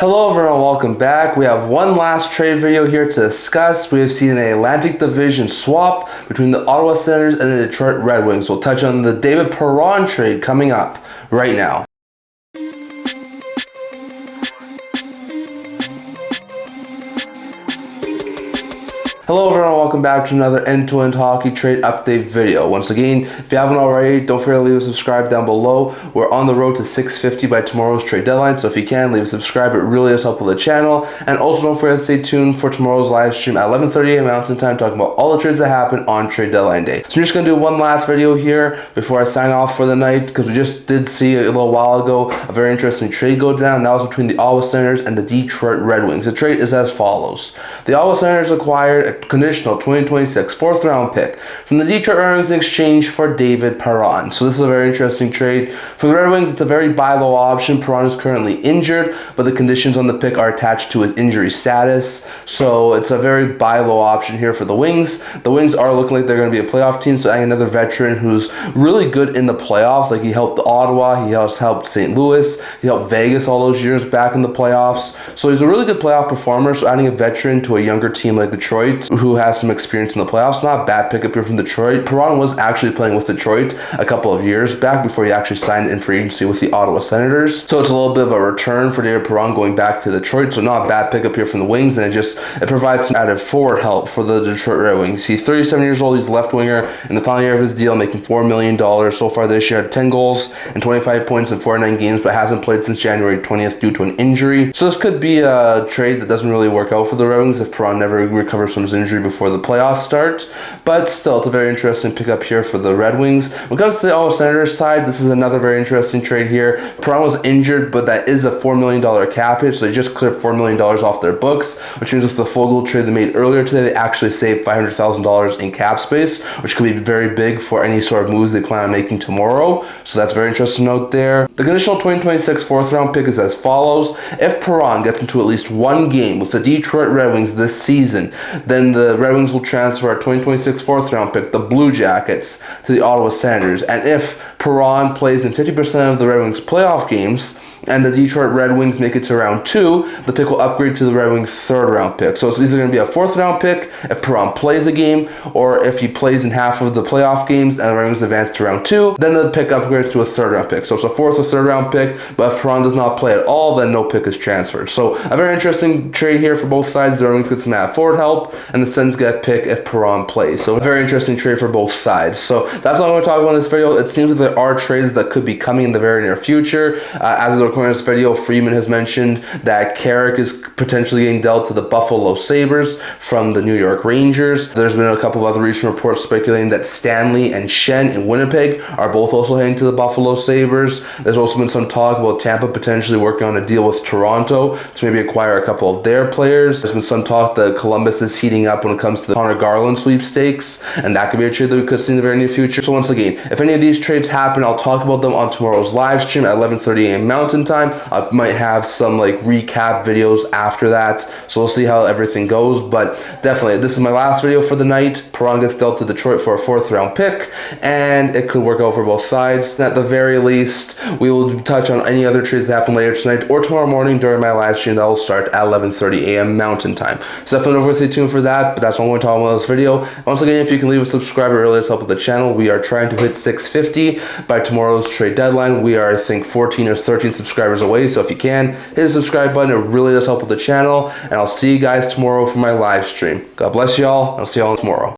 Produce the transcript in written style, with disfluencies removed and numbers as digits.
Hello everyone, welcome back. We have one last trade video here to discuss. We have seen an Atlantic Division swap between the Ottawa Senators and the Detroit Red Wings. We'll touch on the David Perron trade coming up right now. Hello everyone, welcome back to another end-to-end hockey trade update video. Once again, if you haven't already, don't forget to leave a subscribe down below. We're on the road to 650 by tomorrow's trade deadline, so if you can, leave a subscribe. It really does help with the channel. And also don't forget to stay tuned for tomorrow's live stream at 11:30 a.m. Mountain Time, talking about all the trades that happen on trade deadline day. So I'm just going to do one last video here before I sign off for the night, because we just did see a little while ago a very interesting trade go down. That was between the Ottawa Senators and the Detroit Red Wings. The trade is as follows. The Ottawa Senators acquired a conditional 2026 fourth round pick from the Detroit Red Wings in exchange for David Perron. So this is a very interesting trade. For the Red Wings, it's a very buy low option. Perron is currently injured, but the conditions on the pick are attached to his injury status. So it's a very buy low option here for the Wings. The Wings are looking like they're going to be a playoff team, so adding another veteran who's really good in the playoffs. Like, he helped Ottawa, he has helped St. Louis, he helped Vegas all those years back in the playoffs. So he's a really good playoff performer. So adding a veteran to a younger team like Detroit, who has some experience in the playoffs, not a bad pickup here from Detroit. Perron was actually playing with Detroit a couple of years back before he actually signed in free agency with the Ottawa Senators. So it's a little bit of a return for David Perron going back to Detroit. So not a bad pickup here from the Wings, and it provides some added forward help for the Detroit Red Wings. He's 37 years old. He's a left winger in the final year of his deal, making $4 million. So far this year, had 10 goals and 25 points in 49 games, but hasn't played since January 20th due to an injury. So this could be a trade that doesn't really work out for the Red Wings if Perron never recovers from his injury before the playoffs start. But still, it's a very interesting pickup here for the Red Wings. When it comes to the Ottawa Senators side, this is another very interesting trade here. Perron was injured, but that is a $4 million cap hit, so they just cleared $4 million off their books, which means with the Foegele trade they made earlier today, they actually saved $500,000 in cap space, which could be very big for any sort of moves they plan on making tomorrow. So that's very interesting to note there. The conditional 2026 fourth round pick is as follows. If Perron gets into at least one game with the Detroit Red Wings this season, then the Red Wings will transfer our 2026 fourth round pick, the Blue Jackets, to the Ottawa Senators. And if Perron plays in 50% of the Red Wings playoff games and the Detroit Red Wings make it to round 2, the pick will upgrade to the Red Wings third round pick. So it's either going to be a fourth round pick if Perron plays a game, or if he plays in half of the playoff games and the Red Wings advance to round 2, then the pick upgrades to a third round pick. So it's a fourth or third round pick, but if Perron does not play at all, then no pick is transferred. So a very interesting trade here for both sides. The Red Wings get some add forward help, and the Sens get a pick if Perron plays. So a very interesting trade for both sides. So that's all I'm going to talk about in this video. It seems that there are trades that could be coming in the very near future. As of recording this video, Freeman has mentioned that Carrick is potentially getting dealt to the Buffalo Sabres from the New York Rangers. There's been a couple of other recent reports speculating that Stanley and Shen in Winnipeg are both also heading to the Buffalo Sabres. There's also been some talk about Tampa potentially working on a deal with Toronto to maybe acquire a couple of their players. There's been some talk that Columbus is heating up when it comes to the Connor Garland sweepstakes, and that could be a trade that we could see in the very near future. So once again, if any of these trades happen, I'll talk about them on tomorrow's live stream at 11:30 a.m. Mountain Time. I might have some recap videos after that, so we'll see how everything goes. But definitely, this is my last video for the night. Perron gets dealt to Detroit for a fourth round pick, and it could work out for both sides. At the very least, we will touch on any other trades that happen later tonight or tomorrow morning during my live stream that will start at 11:30 a.m. Mountain Time. So definitely don't forget to stay tuned for that, but that's all I'm going to talk about in this video. Once again, if you can leave a subscribe, it really does help with the channel. We are trying to hit 650 by tomorrow's trade deadline. We are, I think, 14 or 13 subscribers away, so if you can, hit the subscribe button. It really does help with the channel, and I'll see you guys tomorrow for my live stream. God bless y'all, and I'll see y'all tomorrow.